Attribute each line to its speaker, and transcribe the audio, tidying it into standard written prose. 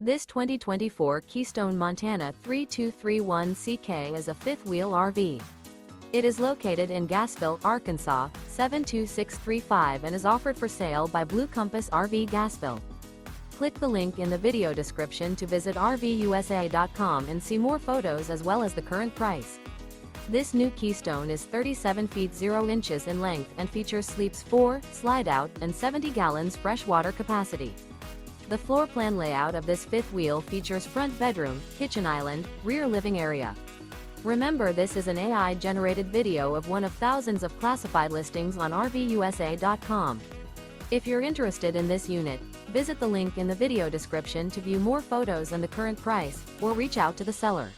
Speaker 1: This 2024 Keystone Montana 3231CK is a fifth-wheel RV. It is located in Gassville, Arkansas, 72635 and is offered for sale by Blue Compass RV Gassville. Click the link in the video description to visit RVUSA.com and see more photos as well as the current price. This new Keystone is 37 feet 0 inches in length and features sleeps 4, slide-out, and 70 gallons freshwater capacity. The floor plan layout of this fifth wheel features front bedroom, kitchen island, rear living area. Remember, this is an AI-generated video of one of thousands of classified listings on RVUSA.com. If you're interested in this unit, visit the link in the video description to view more photos and the current price, or reach out to the seller.